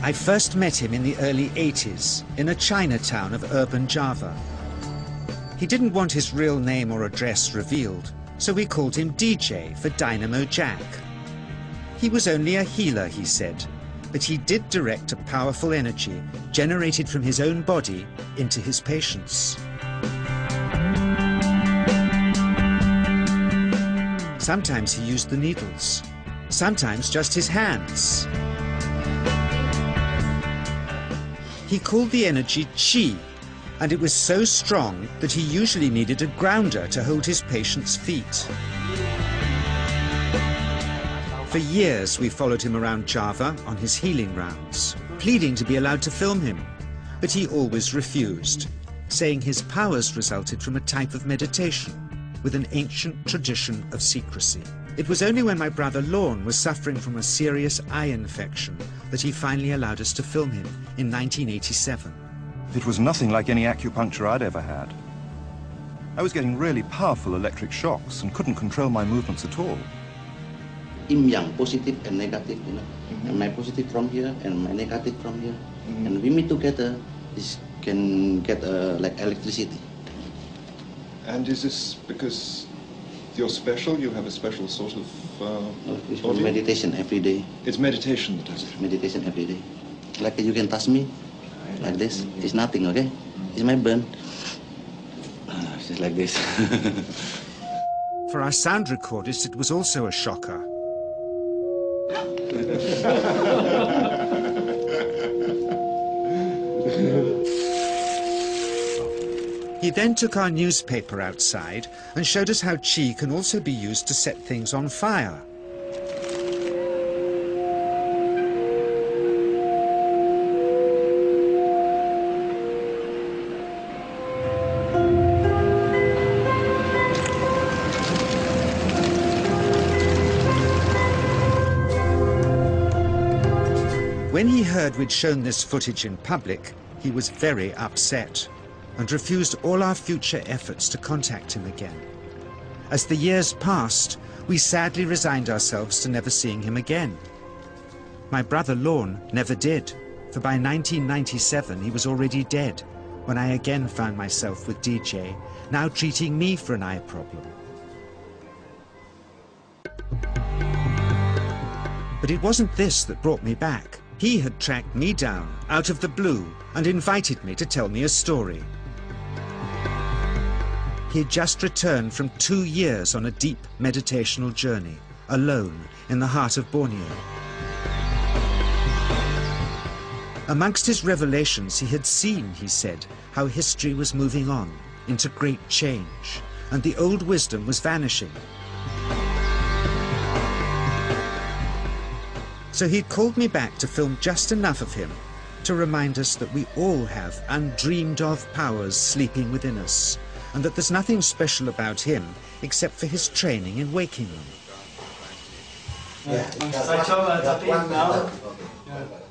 I first met him in the early 80s in a Chinatown of urban Java. He didn't want his real name or address revealed, so we called him DJ for Dynamo Jack. He was only a healer, he said, but he did direct a powerful energy generated from his own body into his patients. Sometimes he used the needles, sometimes just his hands. He called the energy Qi, and it was so strong that he usually needed a grounder to hold his patients' feet. For years we followed him around Java on his healing rounds, pleading to be allowed to film him, but he always refused, saying his powers resulted from a type of meditation with an ancient tradition of secrecy. It was only when my brother Lorne was suffering from a serious eye infection that he finally allowed us to film him in 1987. It was nothing like any acupuncture I'd ever had. I was getting really powerful electric shocks and couldn't control my movements at all. Yin yang, positive and negative, you know. And my positive from here and my negative from here. And we meet together, this can get like electricity. And is this because you're special? You have a special sort of it's for meditation every day. It's meditation that does it? Meditation every day. Like you can touch me, like this. It's nothing, okay? It's my burn. Just like this. For our sound recordist, it was also a shocker. He then took our newspaper outside and showed us how Qi can also be used to set things on fire. When he heard we'd shown this footage in public, he was very upset and refused all our future efforts to contact him again. As the years passed, we sadly resigned ourselves to never seeing him again. My brother Lorne never did, for by 1997 he was already dead when I again found myself with DJ, now treating me for an eye problem. But it wasn't this that brought me back. He had tracked me down out of the blue and invited me to tell me a story. He had just returned from 2 years on a deep meditational journey, alone in the heart of Borneo. Amongst his revelations, he had seen, he said, how history was moving on into great change, and the old wisdom was vanishing. So he'd called me back to film just enough of him to remind us that we all have undreamed of powers sleeping within us, and that there's nothing special about him except for his training in waking them.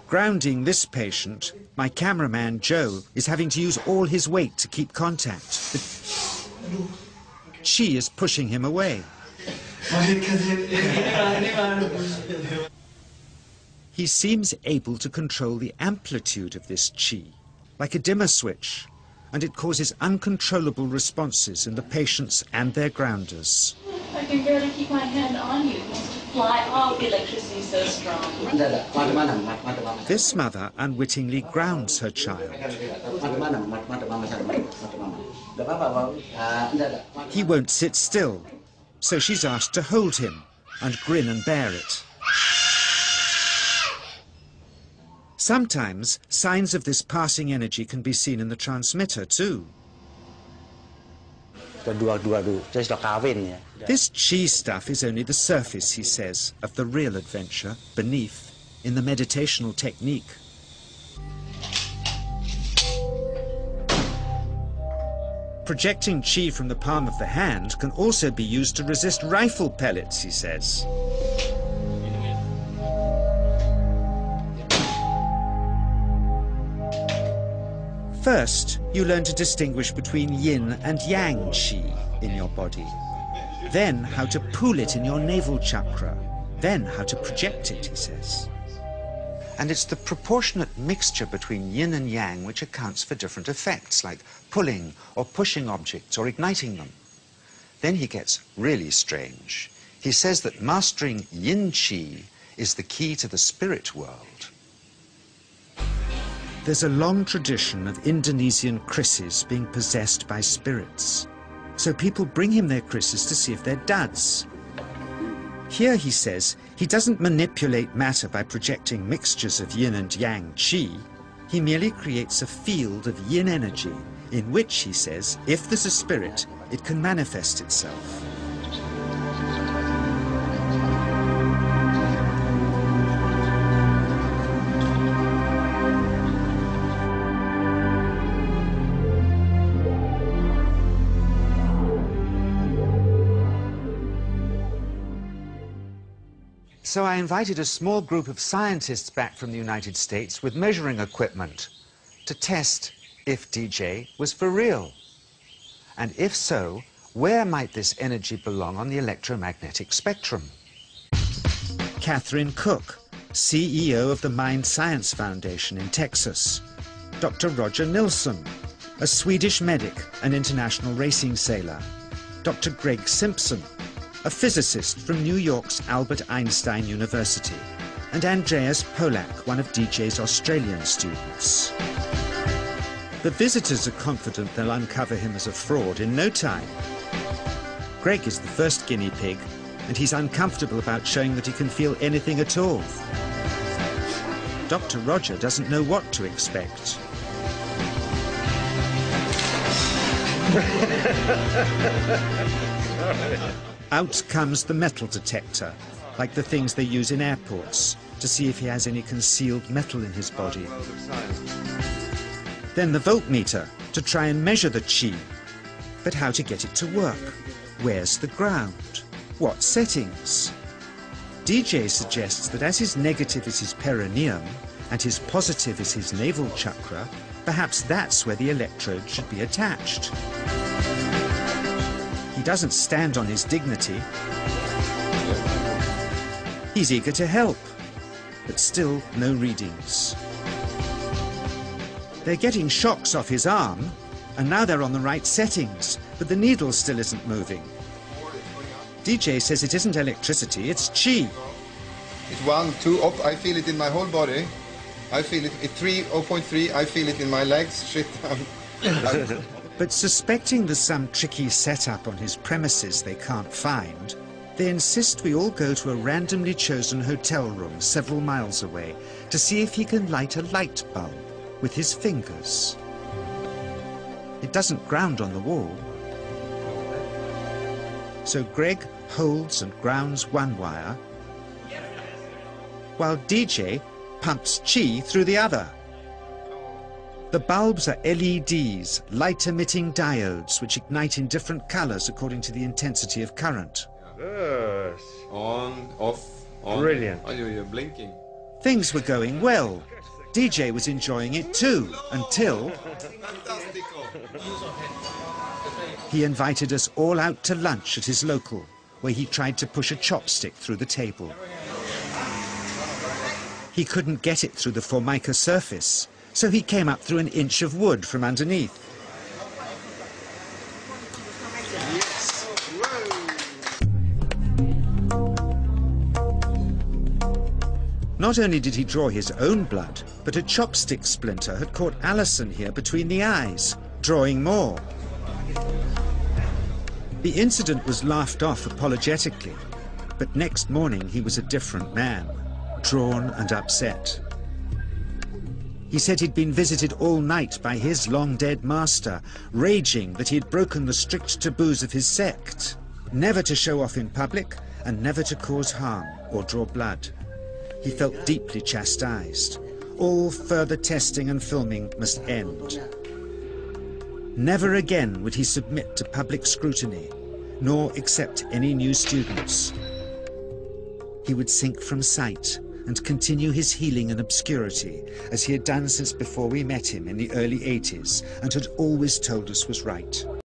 Grounding this patient, my cameraman Joe is having to use all his weight to keep contact. But Qi is pushing him away. He seems able to control the amplitude of this Qi, like a dimmer switch, and it causes uncontrollable responses in the patients and their grounders. I can barely keep my hand on you. It wants to fly off. The electricity is so strong. This mother unwittingly grounds her child. He won't sit still, so she's asked to hold him and grin and bear it. Sometimes signs of this passing energy can be seen in the transmitter too. This Qi stuff is only the surface, he says, of the real adventure beneath, in the meditational technique. Projecting Qi from the palm of the hand can also be used to resist rifle pellets, he says. First, you learn to distinguish between yin and yang Qi in your body. Then how to pool it in your navel chakra. Then how to project it, he says. And it's the proportionate mixture between yin and yang which accounts for different effects, like pulling or pushing objects or igniting them. Then he gets really strange. He says that mastering yin qi is the key to the spirit world. There's a long tradition of Indonesian krisis being possessed by spirits. So people bring him their krisis to see if they're duds. Here, he says, he doesn't manipulate matter by projecting mixtures of yin and yang qi. He merely creates a field of yin energy in which, he says, if there's a spirit, it can manifest itself. So I invited a small group of scientists back from the United States with measuring equipment to test if DJ was for real. And if so, where might this energy belong on the electromagnetic spectrum? Catherine Cook, CEO of the Mind Science Foundation in Texas. Dr. Roger Nilsson, a Swedish medic and international racing sailor. Dr. Greg Simpson, a physicist from New York's Albert Einstein University, and Andreas Polak, one of DJ's Australian students. The visitors are confident they'll uncover him as a fraud in no time. Greg is the first guinea pig, and he's uncomfortable about showing that he can feel anything at all. Dr. Roger doesn't know what to expect. Out comes the metal detector, like the things they use in airports, to see if he has any concealed metal in his body. Then the voltmeter, to try and measure the qi. But how to get it to work? Where's the ground? What settings? DJ suggests that as his negative is his perineum, and his positive is his navel chakra, perhaps that's where the electrode should be attached. He doesn't stand on his dignity. He's eager to help, but still no readings. They're getting shocks off his arm, and now they're on the right settings, but the needle still isn't moving. DJ says it isn't electricity, it's qi. It's 1, 2, up, I feel it in my whole body. I feel it at 3, 0.3, I feel it in my legs. Shit. But suspecting there's some tricky setup on his premises they can't find, they insist we all go to a randomly chosen hotel room several miles away to see if he can light a light bulb with his fingers. It doesn't ground on the wall. So Greg holds and grounds one wire, while DJ pumps qi through the other. The bulbs are LEDs, light-emitting diodes, which ignite in different colors according to the intensity of current. Yes. On, off, on. Brilliant. Oh, you're blinking. Things were going well. DJ was enjoying it too, until he invited us all out to lunch at his local, where he tried to push a chopstick through the table. He couldn't get it through the formica surface, so he came up through an inch of wood from underneath. Not only did he draw his own blood, but a chopstick splinter had caught Alison here between the eyes, drawing more. The incident was laughed off apologetically, but next morning he was a different man, drawn and upset. He said he'd been visited all night by his long-dead master, raging that he had broken the strict taboos of his sect, never to show off in public and never to cause harm or draw blood. He felt deeply chastised. All further testing and filming must end. Never again would he submit to public scrutiny, nor accept any new students. He would sink from sight and continue his healing in obscurity, as he had done since before we met him in the early 80s and had always told us was right.